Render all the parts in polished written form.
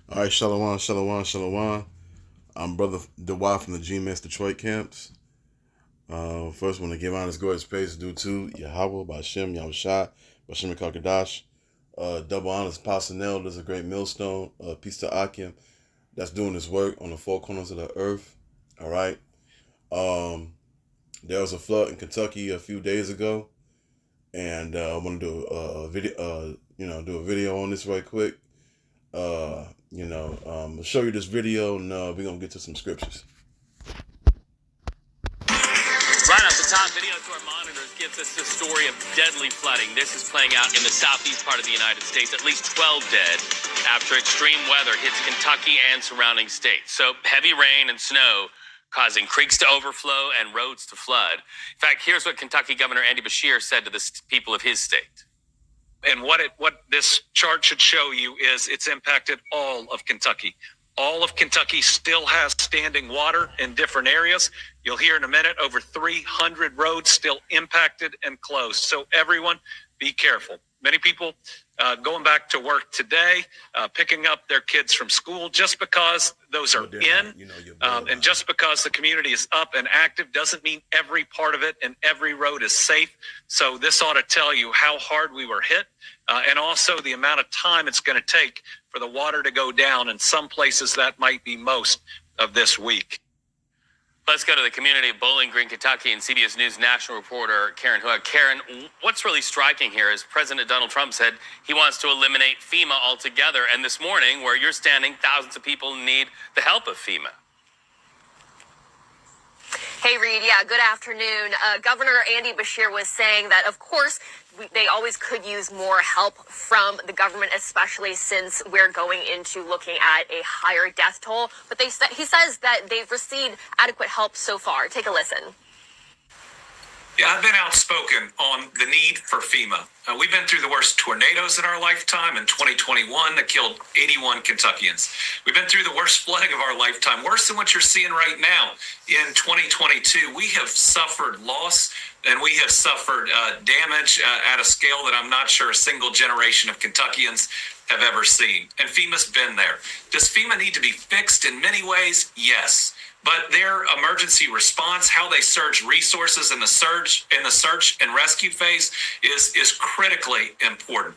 All right, Shalom, Shalom, Shalom. I'm Brother DeWy from the G-Mess Detroit camps. First, want to give honest glorious praise due to Yahweh, Bashem, Yahushua, Bashem Kakadash. Double honors, Pastor Nell, there's a great millstone. Peace to Akim, that's doing his work on the four corners of the earth. All right. There was a flood in Kentucky a few days ago, and I want to do a video. Do a video on this right quick. I'll show you this video, and we're gonna get to some scriptures. Right off the top, video to our monitors gives us the story of deadly flooding. This is playing out in the southeast part of the United States. At least 12 dead after extreme weather hits Kentucky and surrounding states. So heavy rain and snow causing creeks to overflow and roads to flood. In fact, here's what Kentucky Governor Andy Beshear said to the people of his state. And what this chart should show you is it's impacted all of Kentucky. All of Kentucky still has standing water in different areas. You'll hear in a minute, over 300 roads still impacted and closed. So everyone, be careful. Many people going back to work today, picking up their kids from school, just because those are in, and just because the community is up and active doesn't mean every part of it and every road is safe. So this ought to tell you how hard we were hit, and also the amount of time it's going to take for the water to go down. In some places, that might be most of this week. Let's go to the community of Bowling Green, Kentucky, and CBS News national reporter Karen Hood. Karen, what's really striking here is President Donald Trump said he wants to eliminate FEMA altogether. And this morning, where you're standing, thousands of people need the help of FEMA. Hey, Reed. Yeah, good afternoon. Governor Andy Beshear was saying that, of course, they always could use more help from the government, especially since we're going into looking at a higher death toll. But he says that they've received adequate help so far. Take a listen. Yeah, I've been outspoken on the need for FEMA. We've been through the worst tornadoes in our lifetime in 2021 that killed 81 Kentuckians. We've been through the worst flooding of our lifetime, worse than what you're seeing right now in 2022. We have suffered loss and we have suffered damage at a scale that I'm not sure a single generation of Kentuckians have ever seen. And FEMA's been there. Does FEMA need to be fixed in many ways? Yes. But their emergency response, how they surge resources in the search and rescue phase is critically important.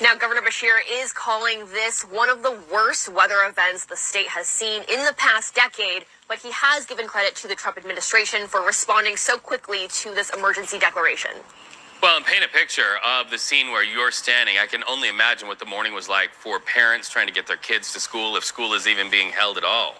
Now, Governor Beshear is calling this one of the worst weather events the state has seen in the past decade, but he has given credit to the Trump administration for responding so quickly to this emergency declaration. Well, and paint a picture of the scene where you're standing. I can only imagine what the morning was like for parents trying to get their kids to school, if school is even being held at all.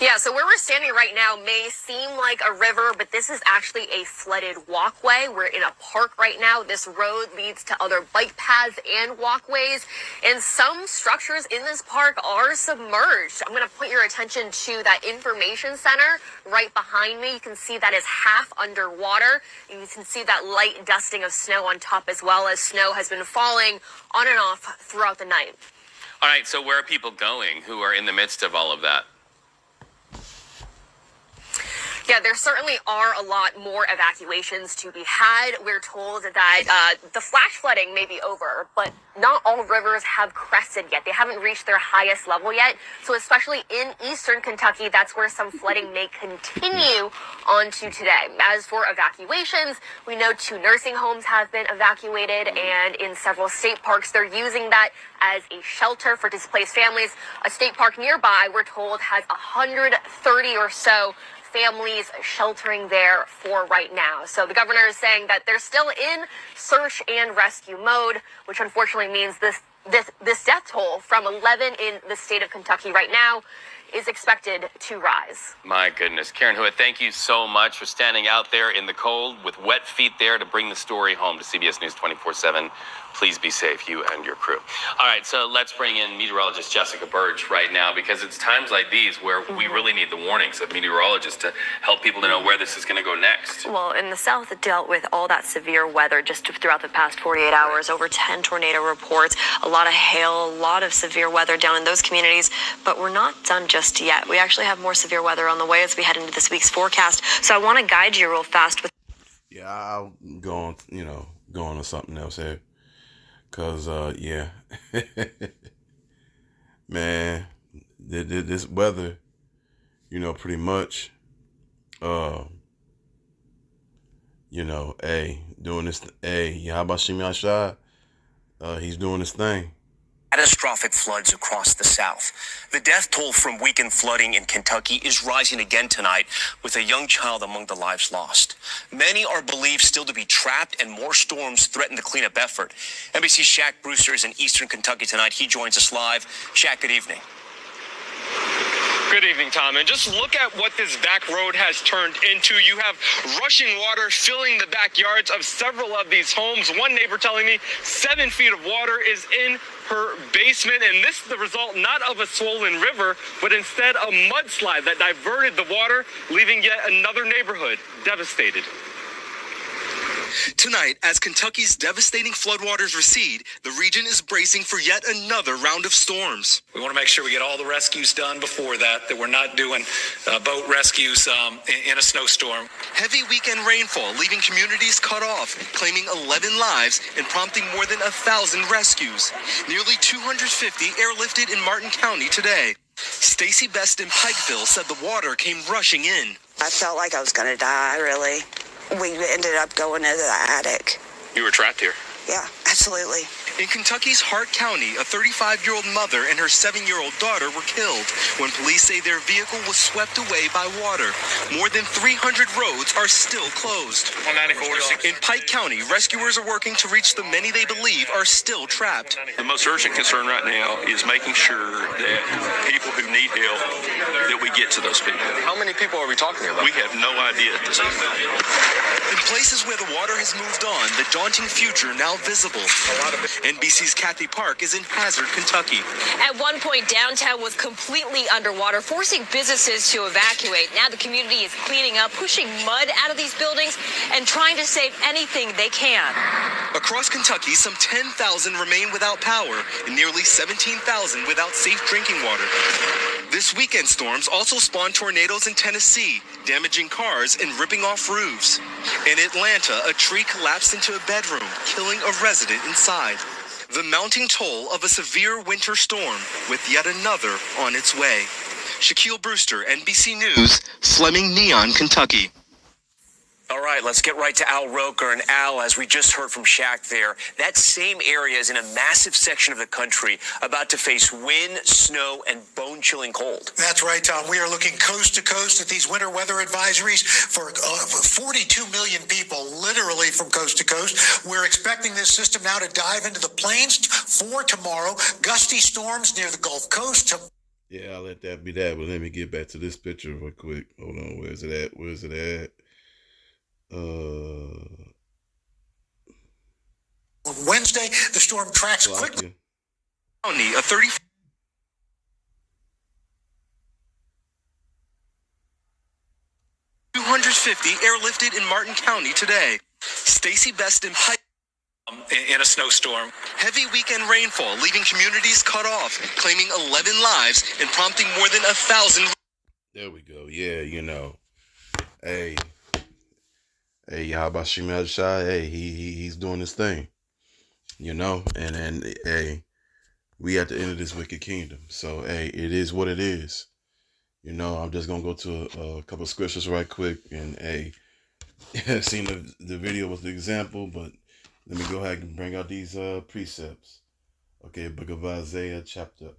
Yeah, so where we're standing right now may seem like a river, but this is actually a flooded walkway. We're in a park right now. This road leads to other bike paths and walkways, and some structures in this park are submerged. I'm going to point your attention to that information center right behind me. You can see that is half underwater, and you can see that light dusting of snow on top, as well as snow has been falling on and off throughout the night. All right, so where are people going who are in the midst of all of that? Yeah, there certainly are a lot more evacuations to be had. We're told that the flash flooding may be over, but not all rivers have crested yet. They haven't reached their highest level yet. So especially in eastern Kentucky, that's where some flooding may continue on to today. As for evacuations, we know 2 nursing homes have been evacuated, and in several state parks, they're using that as a shelter for displaced families. A state park nearby, we're told, has 130 or so families sheltering there for right now. So the governor is saying that they're still in search and rescue mode, which unfortunately means this death toll from 11 in the state of Kentucky right now is expected to rise. My goodness. Karen Hood, thank you so much for standing out there in the cold with wet feet there to bring the story home to CBS News 24/7. Please be safe, you and your crew. All right, so let's bring in meteorologist Jessica Birch right now, because it's times like these where we really need the warnings of meteorologists to help people to know where this is going to go next. Well, in the South, it dealt with all that severe weather just throughout the past 48 hours, over 10 tornado reports, a lot of hail, a lot of severe weather down in those communities, but we're not done just yet. We actually have more severe weather on the way as we head into this week's forecast, so I want to guide you real fast with... Yeah, I'll go on, to something else here. Cause yeah, man, this weather, pretty much, doing this. Yahbashim Yashai, he's doing his thing. Catastrophic floods across the South. The death toll from weekend flooding in Kentucky is rising again tonight, with a young child among the lives lost. Many are believed still to be trapped, and more storms threaten the cleanup effort. NBC's Shaq Brewster is in eastern Kentucky tonight. He joins us live. Shaq, good evening. Good evening, Tom. And just look at what this back road has turned into. You have rushing water filling the backyards of several of these homes. One neighbor telling me 7 feet of water is in her basement, and this is the result not of a swollen river, but instead a mudslide that diverted the water, leaving yet another neighborhood devastated. Tonight, as Kentucky's devastating floodwaters recede, the region is bracing for yet another round of storms. We want to make sure we get all the rescues done before that we're not doing boat rescues in a snowstorm. Heavy weekend rainfall leaving communities cut off, claiming 11 lives and prompting more than 1,000 rescues. Nearly 250 airlifted in Martin County today. Stacy Best in Pikeville said the water came rushing in. I felt like I was going to die, really. We ended up going into the attic. You were trapped here? Yeah, absolutely. In Kentucky's Hart County, a 35-year-old mother and her 7-year-old daughter were killed when police say their vehicle was swept away by water. More than 300 roads are still closed. 194. In Pike County, rescuers are working to reach the many they believe are still trapped. The most urgent concern right now is making sure that people who need help, that we get to those people. How many people are we talking about? We have no idea at this point. In places where the water has moved on, the daunting future now visible. NBC's Kathy Park is in Hazard, Kentucky. At one point, downtown was completely underwater, forcing businesses to evacuate. Now the community is cleaning up, pushing mud out of these buildings, and trying to save anything they can. Across Kentucky, some 10,000 remain without power and nearly 17,000 without safe drinking water. This weekend storms also spawned tornadoes in Tennessee, damaging cars and ripping off roofs. In Atlanta, a tree collapsed into a bedroom, killing a resident inside. The mounting toll of a severe winter storm, with yet another on its way. Shaquille Brewster, NBC News, Fleming, Neon, Kentucky. All right, let's get right to Al Roker. And Al, as we just heard from Shaq there, that same area is in a massive section of the country about to face wind, snow, and bone-chilling cold. That's right, Tom. We are looking coast to coast at these winter weather advisories for 42 million people, literally from coast to coast. We're expecting this system now to dive into the plains for tomorrow. Gusty storms near the Gulf Coast. Yeah, I'll let that be that, but let me get back to this picture real quick. Hold on, where's it at? On Wednesday, the storm tracks quickly. County, a 250 airlifted in Martin County today. Stacy Best in Pike. In a snowstorm. Heavy weekend rainfall leaving communities cut off, claiming 11 lives and prompting more than 1,000. There we go. Yeah, Hey, Yahbashim Yashai, hey, he's doing his thing. And hey, we at the end of this wicked kingdom. So hey, it is what it is. I'm just gonna go to a couple of scriptures right quick, and hey, seen the video was the example, but let me go ahead and bring out these precepts. Okay, Book of Isaiah, chapter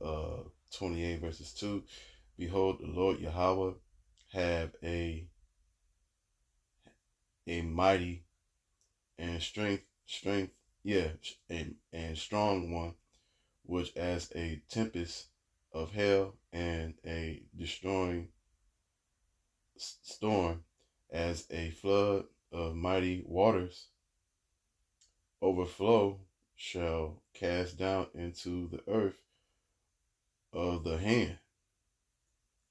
28, verses 2. Behold, the Lord Yahweh have a mighty and and strong one, which as a tempest of hell and a destroying storm, as a flood of mighty waters overflow, shall cast down into the earth of the hand.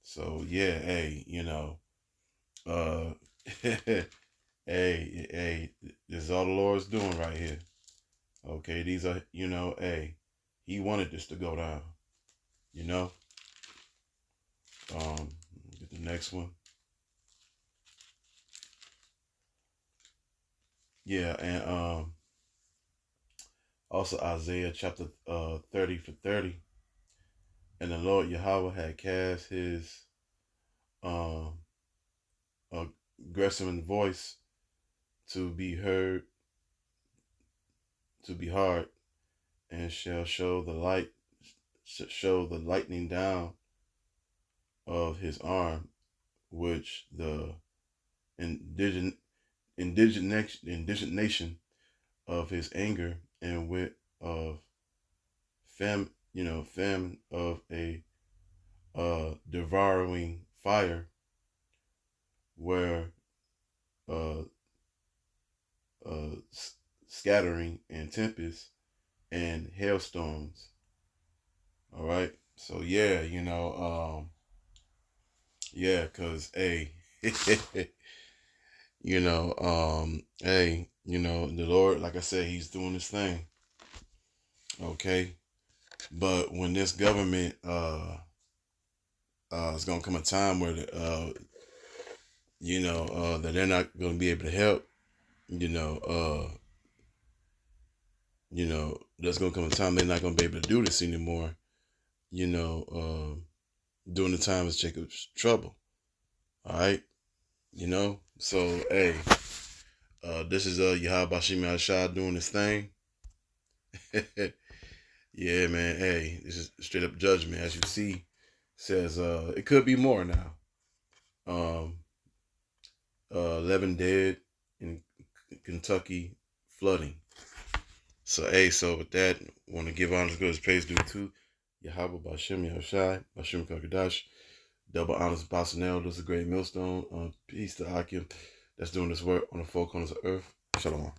So yeah, hey, hey, this is all the Lord's doing right here. Okay, these are, hey, he wanted this to go down, Get the next one. Yeah, and Also Isaiah chapter 30 for 30. And the Lord Yahweh had cast his aggressive voice to be heard, to be heard, and shall show the lightning down of his arm, which the indignation of his anger and wit of famine of a devouring fire, where scattering and tempest and hailstones. All right. So yeah, cause hey, the Lord, like I said, he's doing his thing. Okay. But when this government, it's gonna come a time where that they're not gonna be able to help. There's gonna come a time they're not gonna be able to do this anymore. During the time of Jacob's trouble. All right. So hey, this is Yahweh Bashim Shah doing this thing. Yeah, man. Hey, this is straight up judgment. As you see, says it could be more now. 11 dead in Kentucky flooding. So hey, so with that, want to give honor as good as praise due to Yahweh Bashim Yahushai, Bashim Kakadash, double honors Basanel. This is a great millstone. Peace to Akim that's doing this work on the four corners of earth. Shalom.